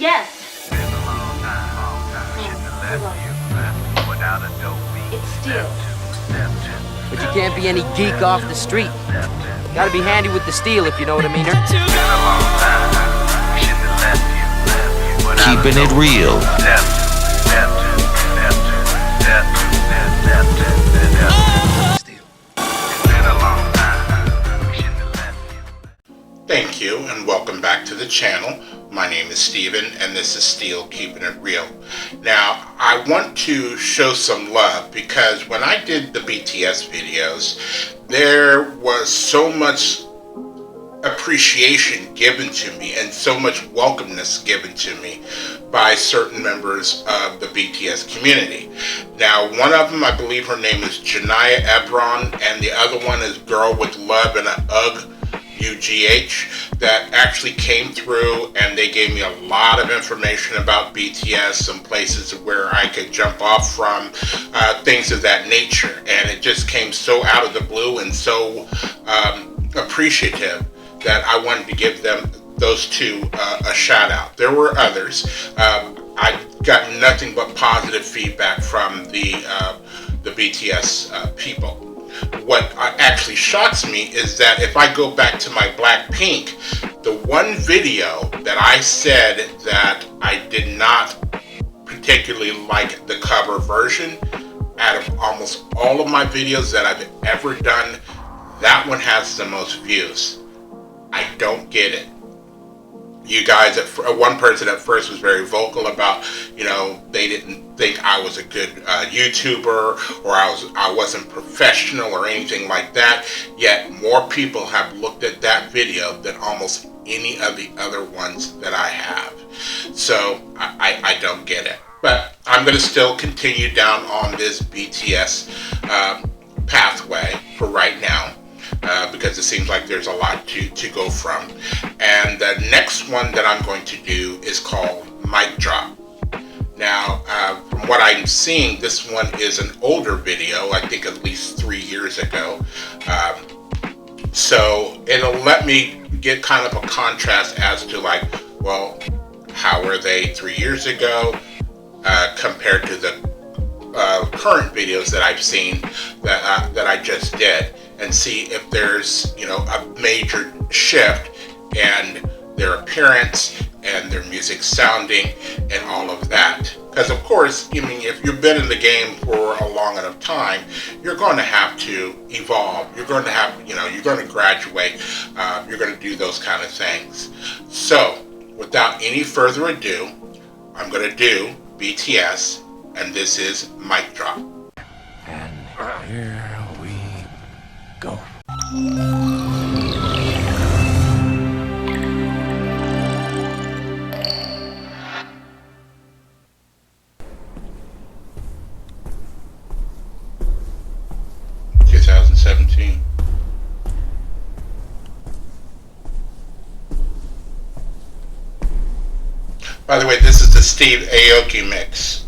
Yes. It's steel. But you can't be any geek off the street. Gotta be handy with the steel, if you know what I mean. Keeping it real. Thank you and welcome back to the channel. My name is Steven and this is Steel Keeping It Real. Now I want to show some love because when I did the BTS videos, there was so much appreciation given to me and so much welcomeness given to me by certain members of the BTS community. Now one of them, I believe her name is Janaya Ebron, and the other one is Girl with Love and an UGH, that actually came through and they gave me a lot of information about BTS, some places where I could jump off from, things of that nature. And it just came so out of the blue and so appreciative that I wanted to give them, those two, a shout out. There were others. I got nothing but positive feedback from the BTS people. What actually shocks me is that if I go back to my Blackpink, the one video that I said that I did not particularly like the cover version, out of almost all of my videos that I've ever done, that one has the most views. I don't get it. You guys, one person at first was very vocal about, they didn't think I was a good YouTuber, or I wasn't professional or anything like that. Yet more people have looked at that video than almost any of the other ones that I have. So I don't get it. But I'm going to still continue down on this BTS pathway for right now. Because it seems like there's a lot to go from. And the next one that I'm going to do is called Mic Drop. Now, from what I'm seeing, this one is an older video, I think at least 3 years ago. So it'll let me get kind of a contrast as to like, well, how were they 3 years ago compared to the current videos that I've seen that I just did, and see if there's a major shift in their appearance and their music sounding and all of that. Because of course, if you've been in the game for a long enough time, you're going to have to evolve. You're going to have, you're going to graduate. You're going to do those kind of things. So, without any further ado, I'm going to do BTS, and this is Mic Drop. And here we go. By the way, this is the Steve Aoki mix.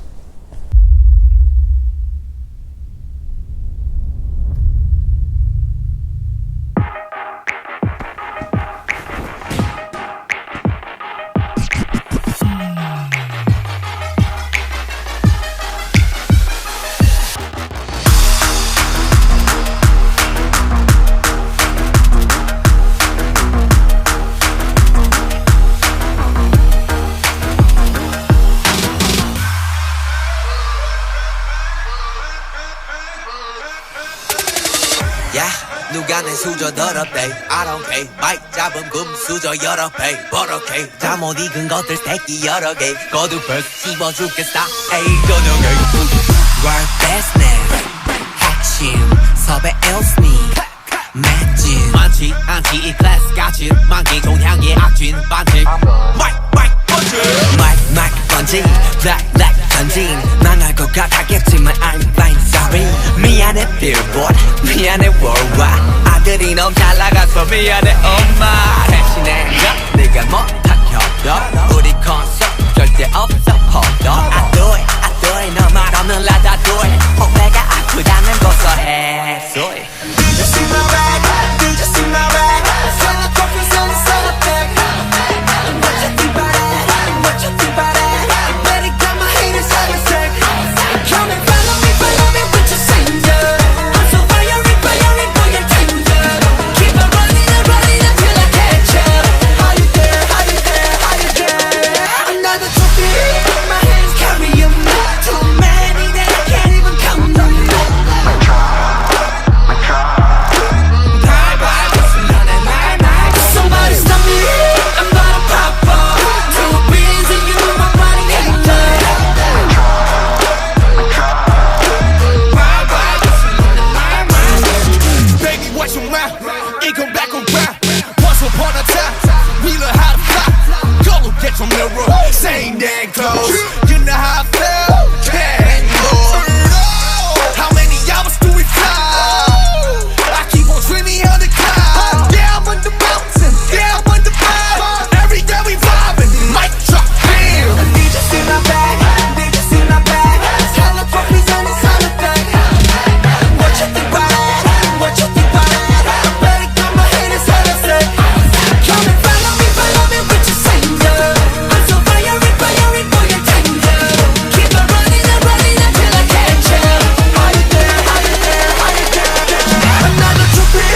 누가 내 수저 더럽대 I don't care 마이크 잡은 금 수저 여러 배 버럭해 잠못 익은 것들 새끼 여러 개 거두벌 씹어 죽겠다 에이 거두개 World business 핵심 섭외 els니 맷진 많지 않지 이 클래스 같이 만기 종향의 악진 반칙 마이크 번지 black 전진 망할 것 같았겠지만 I'm fine sorry 미안해 billboard 미안해 worldwide 아들이 너무 잘 나가서 미안해 엄마 대신에 네가 못한 협력 우리 콘서트 절대 없어 hold on I do it 너 말 없는 라다 do it 오해가 아프다는 고소해 소리 Did you see my bag? Did you see my bag? Son of coffee, son of back What you think about it? What you think mirror, same damn clothes. You know how I feel? Can't ignore. How many hours do we fly? I keep on dreaming on the cloud. Yeah, I'm on the mountain, yeah, I'm on the vibe. Every day we vibing, mic drop, bam. Need you see my bag, need you see my bag. Hella trophies and it's hella thing. What you think about it? What you think about it? I better got my haters hella say. Come and follow me with your singer. I'm so fiery for your tender. Keep on running until I catch you. Are you there? Are you there? Are you there? Another trophy,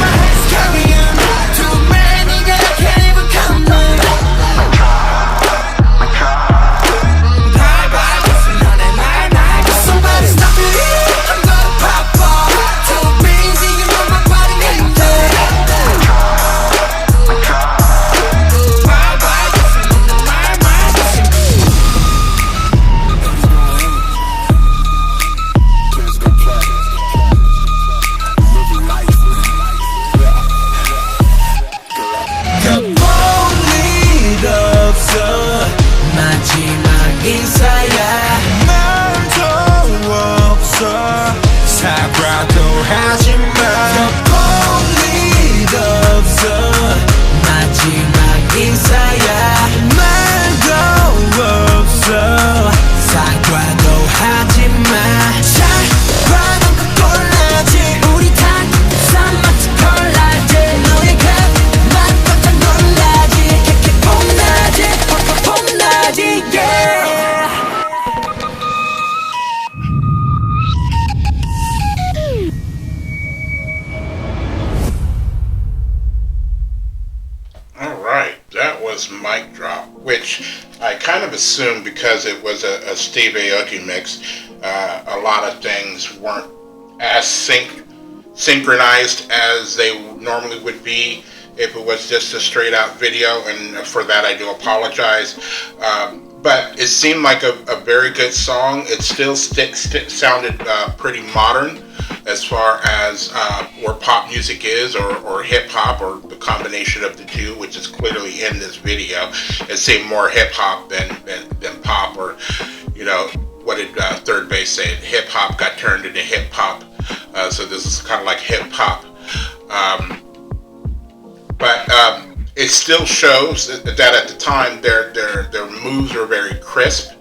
my hands carrying. Too many that I can't even count them. Somebody stop me, I'm gonna pop off. Too busy, you know my body ain't there. 못 없어 마지막 인사야 말도 없어 사과도 하지마 볼 일 없어 마지막 인사야 말도 없어 사과도 하지마 사과는 그 꼴라지 우리 다 쌈마치 콜라지 너의 그만 깜짝 놀라지 캐캐 폼나지 yeah. Alright, that was Mic Drop, which I kind of assumed because it was a Steve Aoki mix, a lot of things weren't as synchronized as they normally would be if it was just a straight out video, and for that I do apologize. But it seemed like a very good song. It still sounded pretty modern as far as where pop music is, or hip hop, or the combination of the two, which is clearly in this video. It seemed more hip hop than pop, or you know, what did Third Base say? Hip hop got turned into hip hop, so this is kind of like hip hop. But it still shows that at the time their moves are very crisp.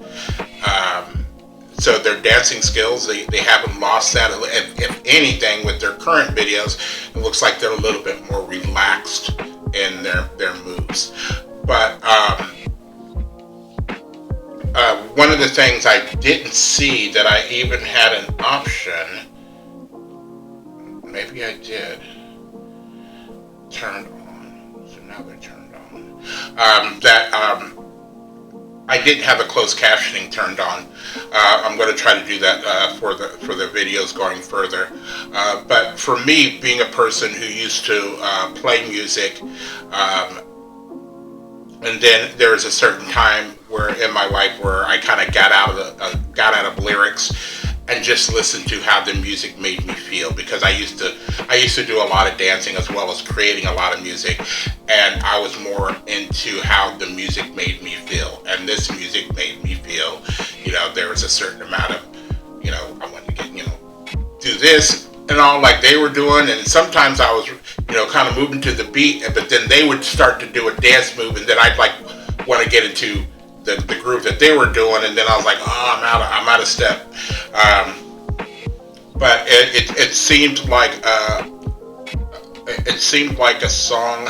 So their dancing skills, they haven't lost that. If anything, with their current videos, it looks like they're a little bit more relaxed in their moves. But one of the things I didn't see that I even had an option, maybe I did, turned on. So now they're turned on. I didn't have the closed captioning turned on. I'm going to try to do that for the videos going further. But for me, being a person who used to play music, and then there was a certain time where in my life where I kind of got out of lyrics and just listened to how the music made me feel, because I used to do a lot of dancing as well as creating a lot of music, and I was more into how the music made me feel, and this music made me feel, you know, there was a certain amount of, you know, I wanted to get, you know, do this and all like they were doing, and sometimes I was, you know, kind of moving to the beat, but then they would start to do a dance move, and then I'd like want to get into the groove that they were doing, and then I was like, oh, I'm out of step. But it seemed like a song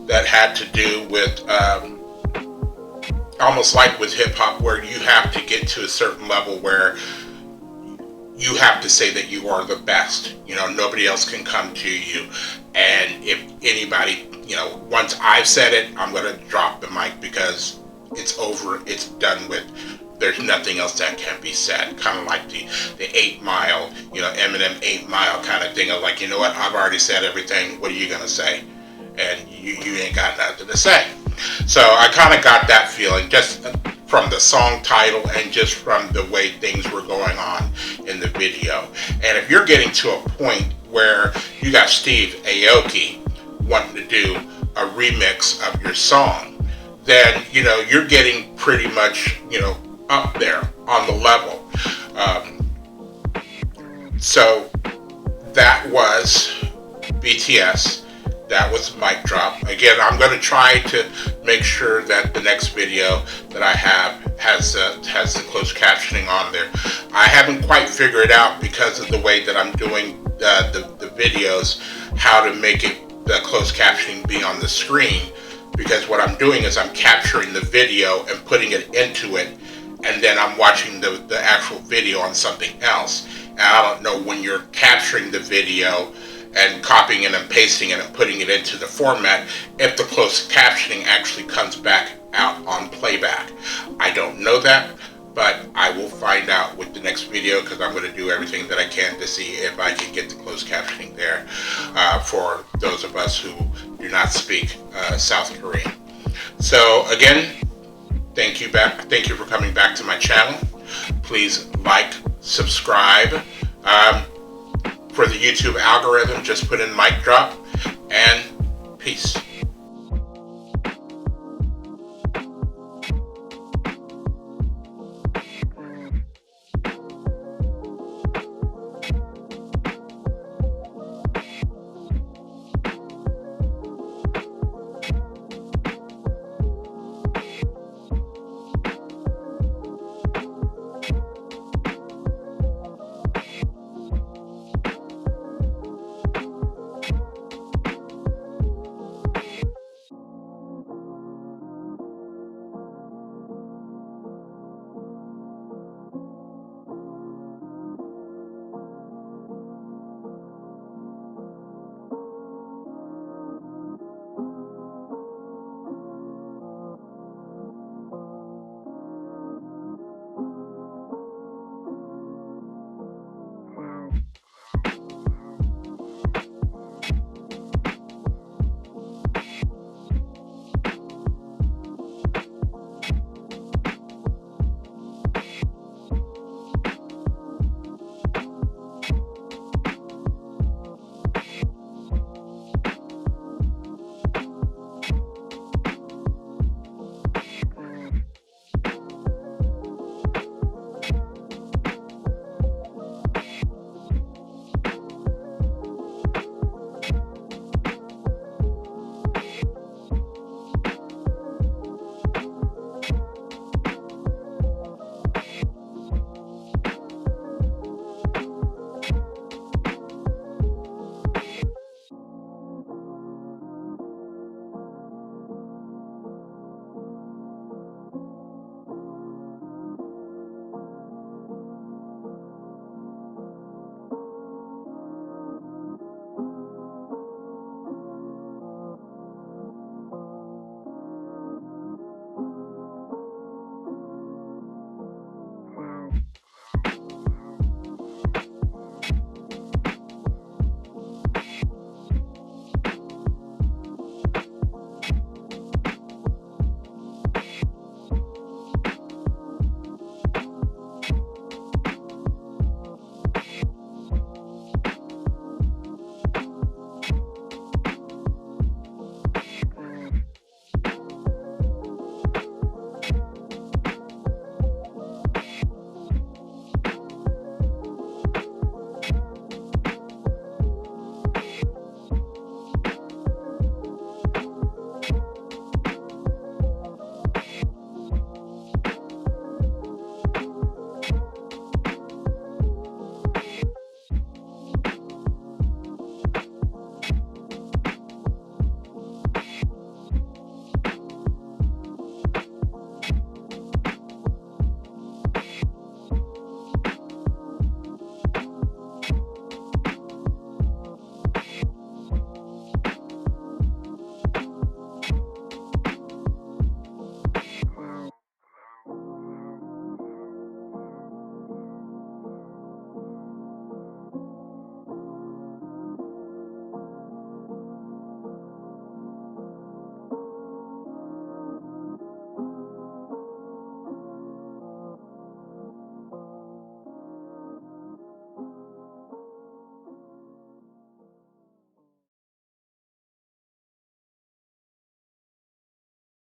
that had to do with almost like with hip hop, where you have to get to a certain level where you have to say that you are the best. You know, nobody else can come to you, and if anybody, you know, once I've said it, I'm gonna drop the mic because it's over, it's done with. There's nothing else that can be said. Kind of like the 8 Mile, you know, Eminem 8 Mile kind of thing of like, you know what, I've already said everything, what are you gonna say? And you ain't got nothing to say. So I kind of got that feeling just from the song title and just from the way things were going on in the video. And if you're getting to a point where you got Steve Aoki wanting to do a remix of your song, then, you know, you're getting pretty much, you know, up there on the level. So that was BTS. That was Mic Drop. Again, I'm going to try to make sure that the next video that I have has the closed captioning on there. I haven't quite figured out, because of the way that I'm doing the videos, how to make it the closed captioning be on the screen. Because what I'm doing is I'm capturing the video and putting it into it, and then I'm watching the actual video on something else. And I don't know, when you're capturing the video and copying it and pasting it and putting it into the format, if the closed captioning actually comes back out on playback. I don't know that, but I will find out with the next video, because I'm going to do everything that I can to see if I can get the closed captioning there for those of us who do not speak South Korean. So again, thank you for coming back to my channel. Please like, subscribe. For the YouTube algorithm, just put in Mic Drop, and peace.